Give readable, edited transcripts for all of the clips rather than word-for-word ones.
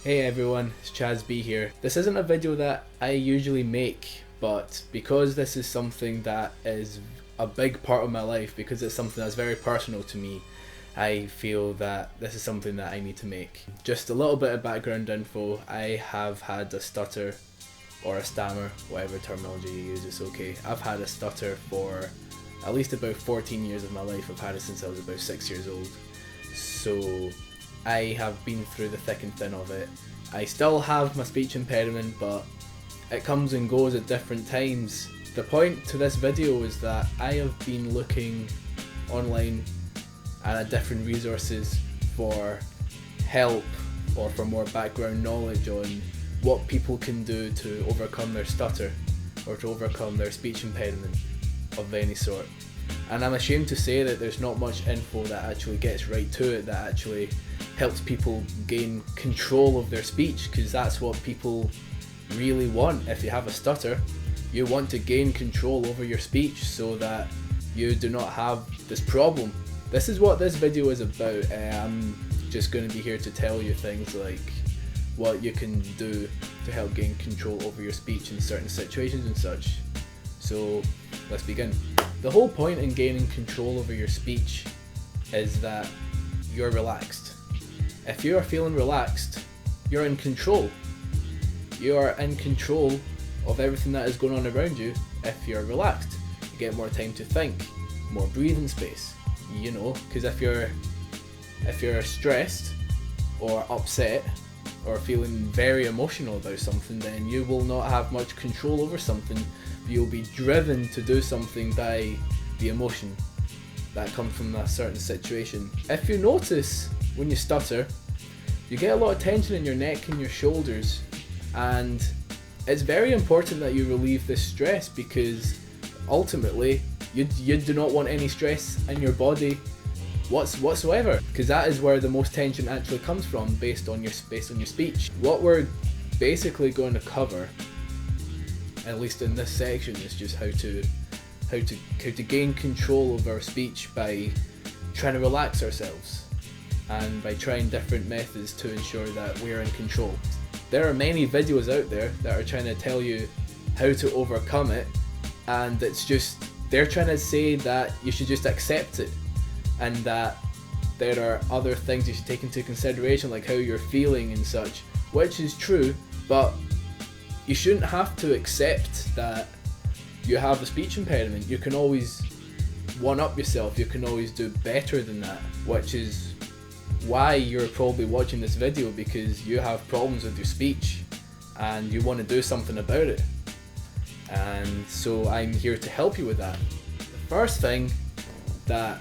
Hey everyone, it's Chaz B here. This isn't a video that I usually make, but because this is something that is a big part of my life, because it's something that's very personal to me, I feel that this is something that I need to make. Just a little bit of background info. I have had a stutter or a stammer, whatever terminology you use, it's okay. I've had a stutter for at least about 14 years of my life. I've had it since I was about 6 years old. So I have been through the thick and thin of it. I still have my speech impediment, but it comes and goes at different times. The point to this video is that I have been looking online and at different resources for help or for more background knowledge on what people can do to overcome their stutter or to overcome their speech impediment of any sort. And I'm ashamed to say that there's not much info that actually gets right to it, that actually helps people gain control of their speech, because that's what people really want. If you have a stutter, you want to gain control over your speech so that you do not have this problem. This is what this video is about. I'm just going to be here to tell you things like what you can do to help gain control over your speech in certain situations and such. So let's begin. The whole point in gaining control over your speech is that you're relaxed. If you are feeling relaxed, you're in control. You are in control of everything that is going on around you if you're relaxed. You get more time to think, more breathing space, you know, because if you're stressed or upset or feeling very emotional about something, then you will not have much control over something. You'll be driven to do something by the emotion that comes from that certain situation. If you notice, when you stutter, you get a lot of tension in your neck and your shoulders, and it's very important that you relieve this stress, because ultimately you do not want any stress in your body whatsoever, because that is where the most tension actually comes from, based on your speech. What we're basically going to cover, at least in this section, is just how to gain control of our speech by trying to relax ourselves and by trying different methods to ensure that we're in control. There are many videos out there that are trying to tell you how to overcome it, and it's just, they're trying to say that you should just accept it and that there are other things you should take into consideration, like how you're feeling and such, which is true, but you shouldn't have to accept that you have a speech impediment. You can always one up yourself, you can always do better than that, which is why you're probably watching this video, because you have problems with your speech and you want to do something about it. And so I'm here to help you with that. The first thing that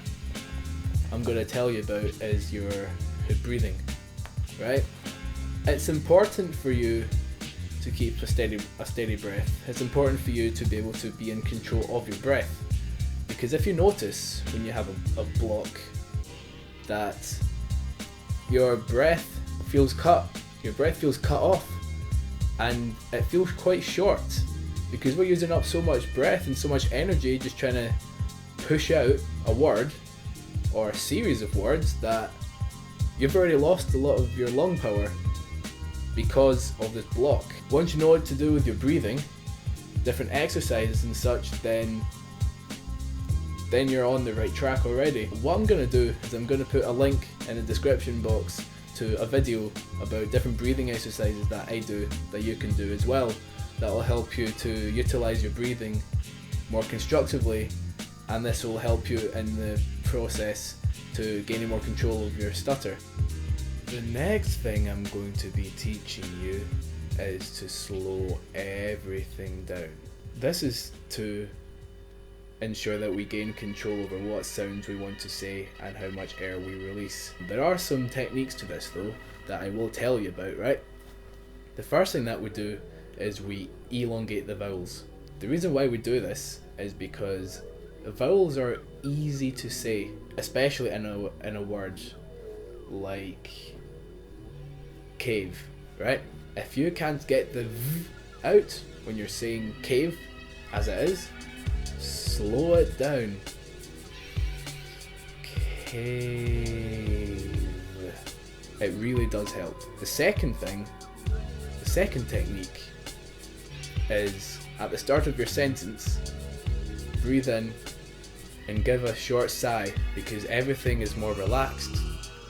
I'm going to tell you about is your breathing, right? It's important for you to keep a steady breath. It's important for you to be able to be in control of your breath, because if you notice when you have a block, that your breath feels cut off, and it feels quite short, because we're using up so much breath and so much energy just trying to push out a word or a series of words, that you've already lost a lot of your lung power because of this block. Once you know what to do with your breathing, different exercises and such, then you're on the right track already. What I'm going to do is I'm going to put a link in the description box to a video about different breathing exercises that I do, that you can do as well, that will help you to utilize your breathing more constructively, and this will help you in the process to gaining more control of your stutter. The next thing I'm going to be teaching you is to slow everything down. This is to ensure that we gain control over what sounds we want to say and how much air we release. There are some techniques to this though that I will tell you about, right? The first thing that we do is we elongate the vowels. The reason why we do this is because vowels are easy to say, especially in a word like cave, right? If you can't get the v out when you're saying cave as it is, slow it down. Cave. It really does help. The second technique is at the start of your sentence, breathe in and give a short sigh, because everything is more relaxed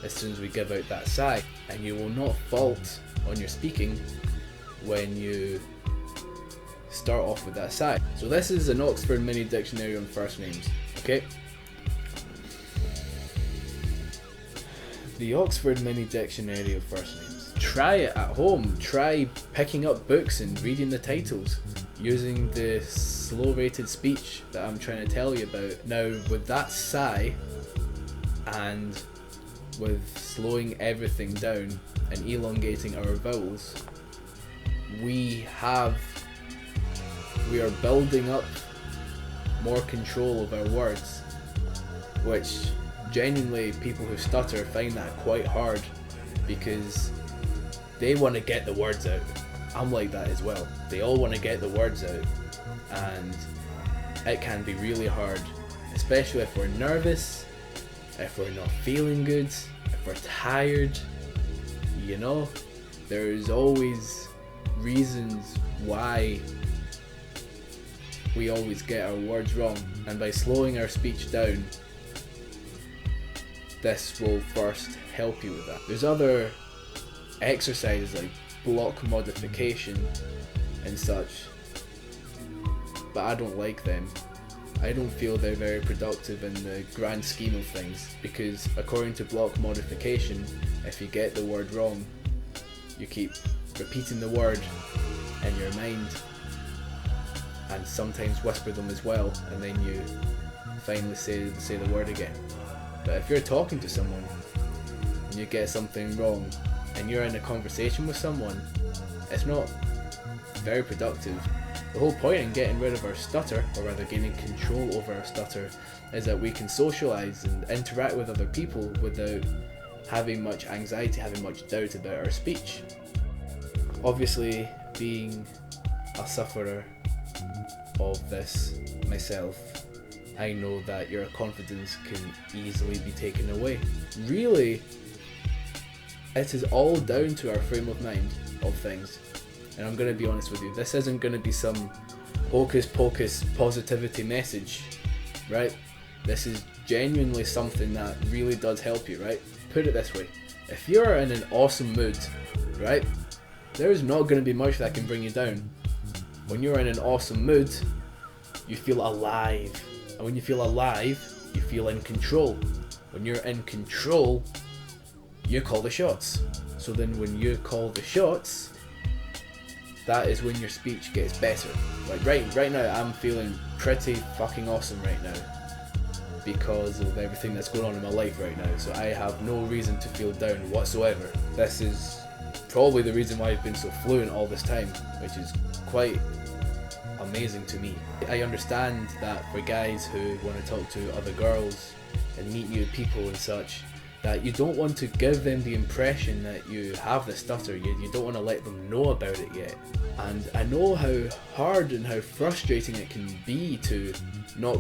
as soon as we give out that sigh, and you will not fault on your speaking when you start off with that sigh. So this is an Oxford Mini Dictionary on first names, okay? The Oxford Mini Dictionary of first names. Try it at home. Try picking up books and reading the titles using the slow rated speech that I'm trying to tell you about. Now, with that sigh and with slowing everything down and elongating our vowels, we are building up more control of our words, which genuinely people who stutter find that quite hard because they want to get the words out. I'm like that as well. They all want to get the words out, and it can be really hard, especially if we're nervous, if we're not feeling good, if we're tired. You know, there's always reasons why we always get our words wrong, and by slowing our speech down, this will first help you with that. There's other exercises like block modification and such, but I don't like them. I don't feel they're very productive in the grand scheme of things, because according to block modification, if you get the word wrong, you keep repeating the word in your mind, and sometimes whisper them as well, and then you finally say the word again. But if you're talking to someone and you get something wrong and you're in a conversation with someone, it's not very productive. The whole point in getting rid of our stutter, or rather gaining control over our stutter, is that we can socialise and interact with other people without having much anxiety, having much doubt about our speech. Obviously, being a sufferer of this myself, I know that your confidence can easily be taken away. Really, it is all down to our frame of mind of things. And I'm going to be honest with you, this isn't going to be some hocus pocus positivity message, right? This is genuinely something that really does help you, right? Put it this way, if you're in an awesome mood, right, there's not going to be much that can bring you down. When you're in an awesome mood, you feel alive. And when you feel alive, you feel in control. When you're in control, you call the shots. So then when you call the shots, that is when your speech gets better. Like right now, I'm feeling pretty fucking awesome right now because of everything that's going on in my life right now. So I have no reason to feel down whatsoever. This is probably the reason why I've been so fluent all this time, which is quite amazing to me. I understand that for guys who want to talk to other girls and meet new people and such, that you don't want to give them the impression that you have the stutter. You don't want to let them know about it yet. And I know how hard and how frustrating it can be to not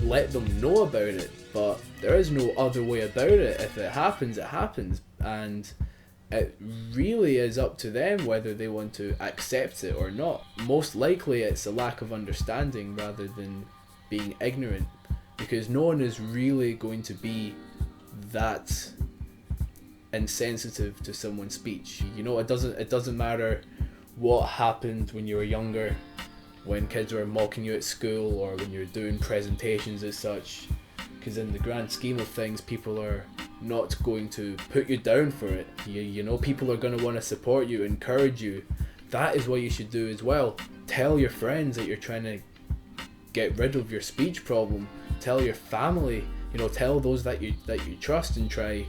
let them know about it, but there is no other way about it. If it happens, it happens, and it really is up to them whether they want to accept it or not. Most likely it's a lack of understanding rather than being ignorant, because no one is really going to be that insensitive to someone's speech. You know, it doesn't matter what happened when you were younger, when kids were mocking you at school, or when you're doing presentations as such, because in the grand scheme of things, people are not going to put you down for it. You know, people are going to want to support you, encourage you. That is what you should do as well. Tell your friends that you're trying to get rid of your speech problem. Tell your family, you know, tell those that you trust, and try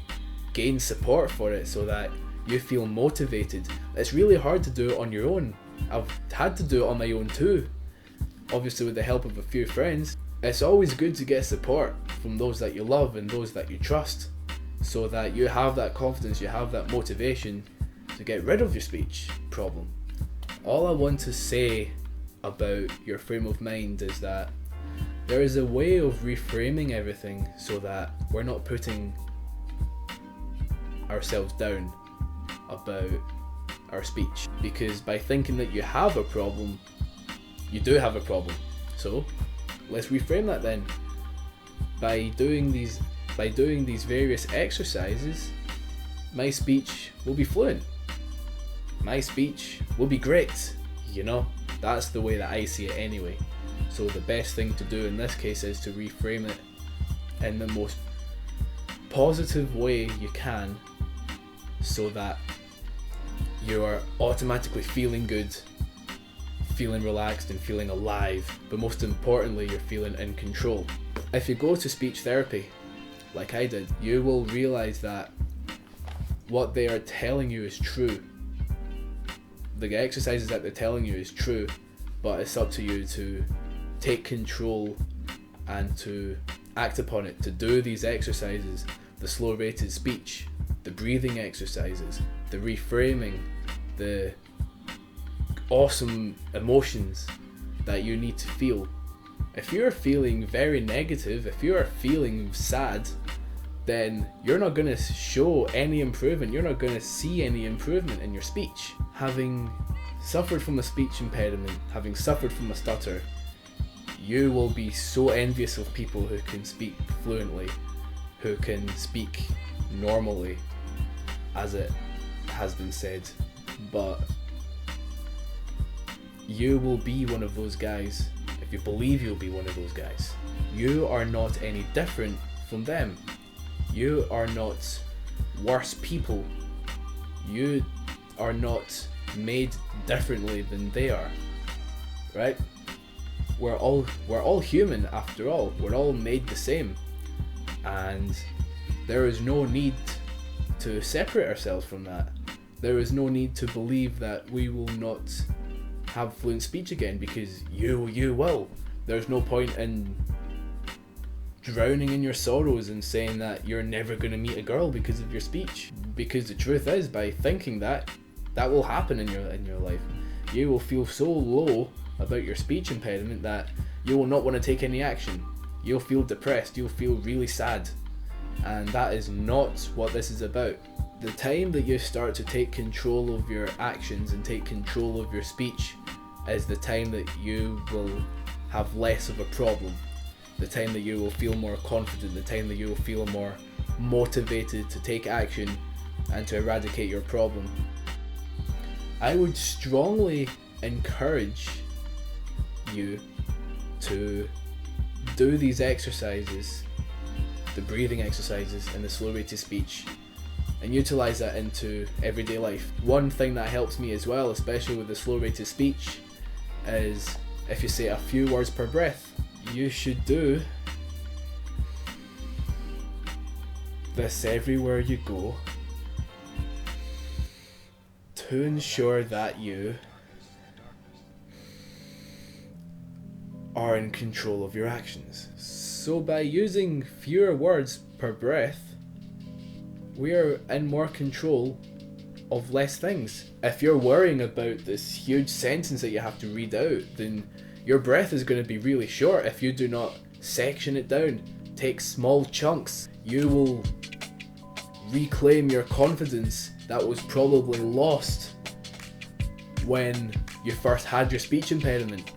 gain support for it so that you feel motivated. It's really hard to do it on your own. I've had to do it on my own too, obviously with the help of a few friends. It's always good to get support from those that you love and those that you trust, so that you have that confidence, you have that motivation to get rid of your speech problem. All I want to say about your frame of mind is that there is a way of reframing everything so that we're not putting ourselves down. about our speech, because by thinking that you have a problem, you do have a problem. So let's reframe that then. By doing these various exercises, my speech will be fluent. My speech will be great. You know, that's the way that I see it anyway. So the best thing to do in this case is to reframe it in the most positive way you can, so that you are automatically feeling good, feeling relaxed and feeling alive, but most importantly, you're feeling in control. If you go to speech therapy, like I did, you will realize that what they are telling you is true. The exercises that they're telling you is true, but it's up to you to take control and to act upon it, to do these exercises, the slow rated speech, the breathing exercises, the reframing, the awesome emotions that you need to feel. If you're feeling very negative, if you're feeling sad, then you're not going to show any improvement, you're not going to see any improvement in your speech. Having suffered from a speech impediment, having suffered from a stutter, you will be so envious of people who can speak fluently, who can speak normally, as it has been said. But you will be one of those guys if you believe you'll be one of those guys. You are not any different from them. You are not worse people. You are not made differently than they are, right? We're all human after all. We're all made the same, and there is no need to separate ourselves from that. There is no need to believe that we will not have fluent speech again, because you will. There's no point in drowning in your sorrows and saying that you're never going to meet a girl because of your speech, because the truth is, by thinking that will happen in your life. You will feel so low about your speech impediment that you will not want to take any action. You'll feel depressed, you'll feel really sad, and that is not what this is about. The time that you start to take control of your actions and take control of your speech is the time that you will have less of a problem, the time that you will feel more confident, the time that you will feel more motivated to take action and to eradicate your problem. I would strongly encourage you to do these exercises, the breathing exercises and the slow rated speech, and utilize that into everyday life. One thing that helps me as well, especially with the slow rated speech, is if you say a few words per breath. You should do this everywhere you go to ensure that you are in control of your actions. So by using fewer words per breath, we are in more control of less things. If you're worrying about this huge sentence that you have to read out, then your breath is going to be really short. If you do not section it down, take small chunks, you will reclaim your confidence that was probably lost when you first had your speech impediment.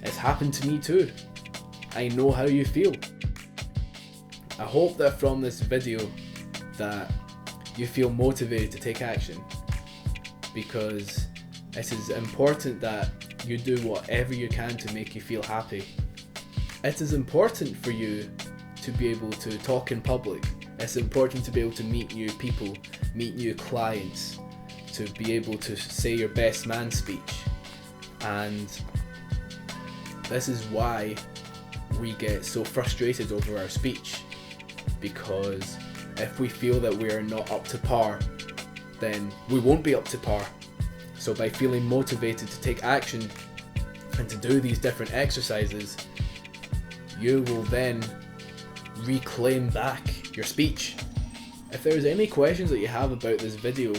It's happened to me too. I know how you feel. I hope that from this video that you feel motivated to take action, because it is important that you do whatever you can to make you feel happy. It is important for you to be able to talk in public. It's important to be able to meet new people, meet new clients, to be able to say your best man speech. And this is why we get so frustrated over our speech, because if we feel that we are not up to par, then we won't be up to par. So by feeling motivated to take action and to do these different exercises, you will then reclaim back your speech. If there's any questions that you have about this video,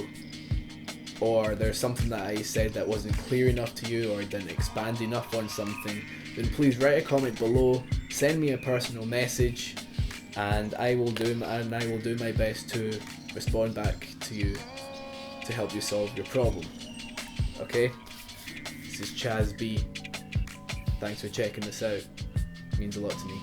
or there's something that I said that wasn't clear enough to you or didn't expand enough on something, then please write a comment below, send me a personal message, and I will do my best to respond back to you. to help you solve your problem. Okay? This is Chaz B. Thanks for checking this out. It means a lot to me.